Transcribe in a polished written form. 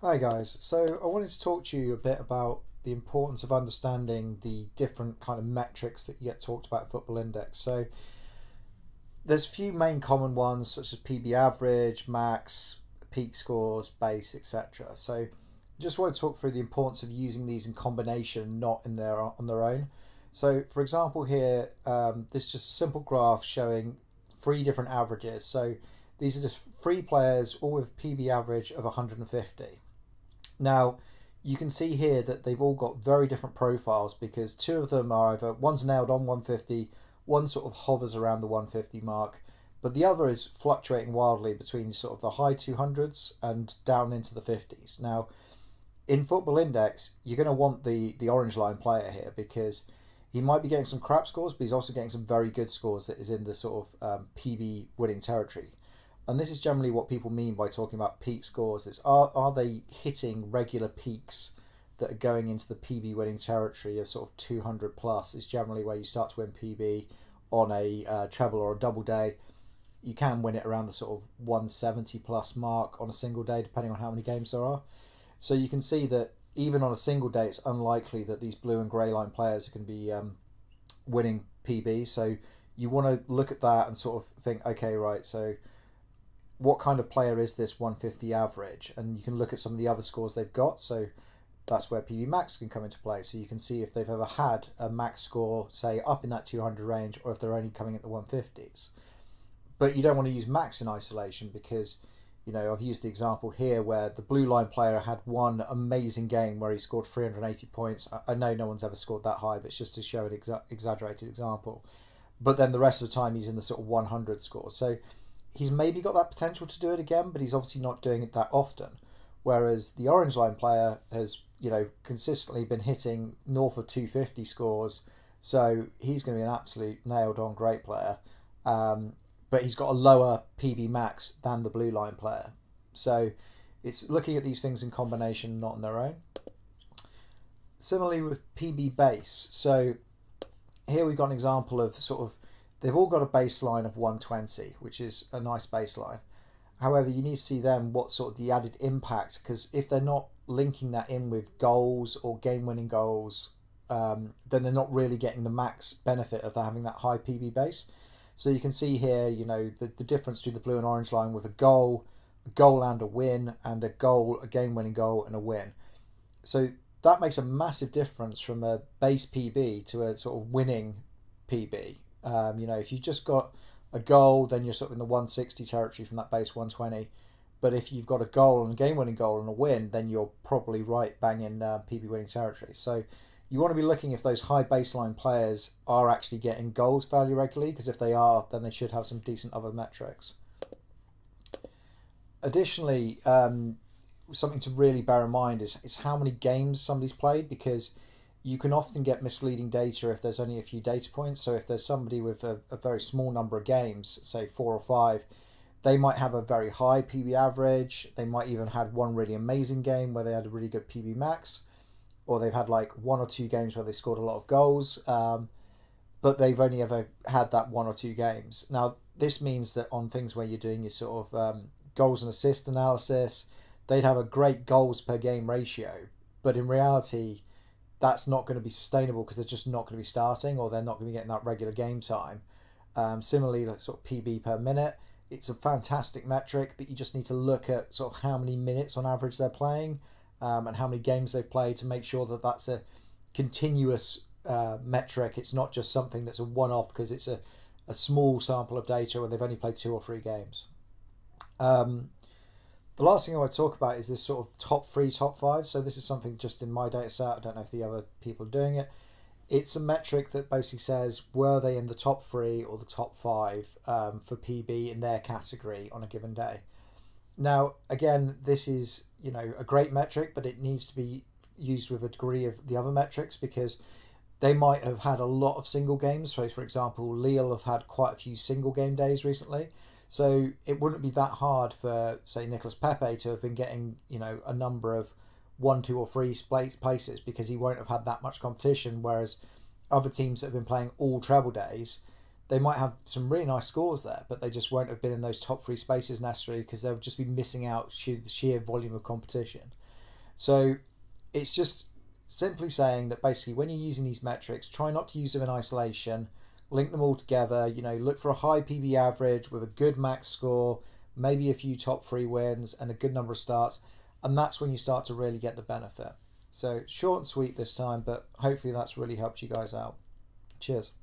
Hi guys. So I wanted to talk to you a bit about the importance of understanding the different kind of metrics that you get talked about in Football Index. So there's a few main common ones such as PB average, max, peak scores, base, etc. So just want to talk through the importance of using these in combination, not in their on their own. So for example here, this is just a simple graph showing three different averages. So these are just three players, all with PB average of 150. Now, you can see here that they've all got very different profiles because two of them are either one's nailed on 150, one sort of hovers around the 150 mark, but the other is fluctuating wildly between sort of the high 200s and down into the 50s. Now, in Football Index, you're going to want the orange line player here because he might be getting some crap scores, but he's also getting some very good scores that is in the sort of PB winning territory. And this is generally what people mean by talking about peak scores. Is are they hitting regular peaks that are going into the PB winning territory of sort of 200 plus is generally where you start to win PB on a treble or a double day. You can win it around the sort of 170 plus mark on a single day, depending on how many games there are. So you can see that even on a single day, it's unlikely that these blue and grey line players are going to be winning PB. So you want to look at that and sort of think, okay, right, so what kind of player is this 150 average? And you can look at some of the other scores they've got. So that's where PB Max can come into play. So you can see if they've ever had a max score, say, up in that 200 range, or if they're only coming at the 150s. But you don't want to use max in isolation because, I've used the example here where the blue line player had one amazing game where he scored 380 points. I know no one's ever scored that high, but it's just to show an exaggerated example. But then the rest of the time he's in the sort of 100 score. So he's maybe got that potential to do it again, but he's obviously not doing it that often. Whereas the orange line player has, consistently been hitting north of 250 scores, so he's going to be an absolute nailed on great player. But he's got a lower PB max than the blue line player. So it's looking at these things in combination, not on their own. Similarly with PB base. So here we've got an example of sort of they've all got a baseline of 120, which is a nice baseline. However, you need to see then what sort of the added impact, because if they're not linking that in with goals or game-winning goals, then they're not really getting the max benefit of having that high PB base. So you can see here, the difference between the blue and orange line with a goal and a win, and a game-winning goal and a win. So that makes a massive difference from a base PB to a sort of winning PB. If you've just got a goal, then you're sort of in the 160 territory from that base 120. But if you've got a goal and a game-winning goal and a win, then you're probably right bang in PB winning territory. So you want to be looking if those high baseline players are actually getting goals fairly regularly, because if they are, then they should have some decent other metrics. Additionally, something to really bear in mind is how many games somebody's played, because you can often get misleading data if there's only a few data points. So if there's somebody with a very small number of games, say 4 or 5, they might have a very high PB average. They might even had one really amazing game where they had a really good PB max, or they've had like 1 or 2 games where they scored a lot of goals, but they've only ever had that 1 or 2 games. Now, this means that on things where you're doing your sort of goals and assist analysis, they'd have a great goals per game ratio, but in reality, that's not going to be sustainable because they're just not going to be starting, or they're not going to be getting that regular game time. Similarly, like sort of PB per minute, it's a fantastic metric, but you just need to look at sort of how many minutes on average they're playing, and how many games they've played to make sure that that's a continuous metric. It's not just something that's a one-off because it's a small sample of data where they've only played 2 or 3 games. The last thing I want to talk about is this sort of top 3, top 5. So this is something just in my data set. I don't know if the other people are doing it. It's a metric that basically says, were they in the top 3 or the top 5 for PB in their category on a given day. Now, again, this is, a great metric, but it needs to be used with a degree of the other metrics, because they might have had a lot of single games. So, for example, Lille have had quite a few single game days recently. So it wouldn't be that hard for, say, Nicolas Pepe to have been getting, a number of 1, 2, or 3 places, because he won't have had that much competition. Whereas other teams that have been playing all treble days, they might have some really nice scores there, but they just won't have been in those top 3 spaces necessarily because they'll just be missing out the sheer volume of competition. So it's just simply saying that basically when you're using these metrics, try not to use them in isolation, link them all together, look for a high PB average with a good max score, maybe a few top 3 wins and a good number of starts, and that's when you start to really get the benefit. So short and sweet this time, but hopefully that's really helped you guys out. Cheers.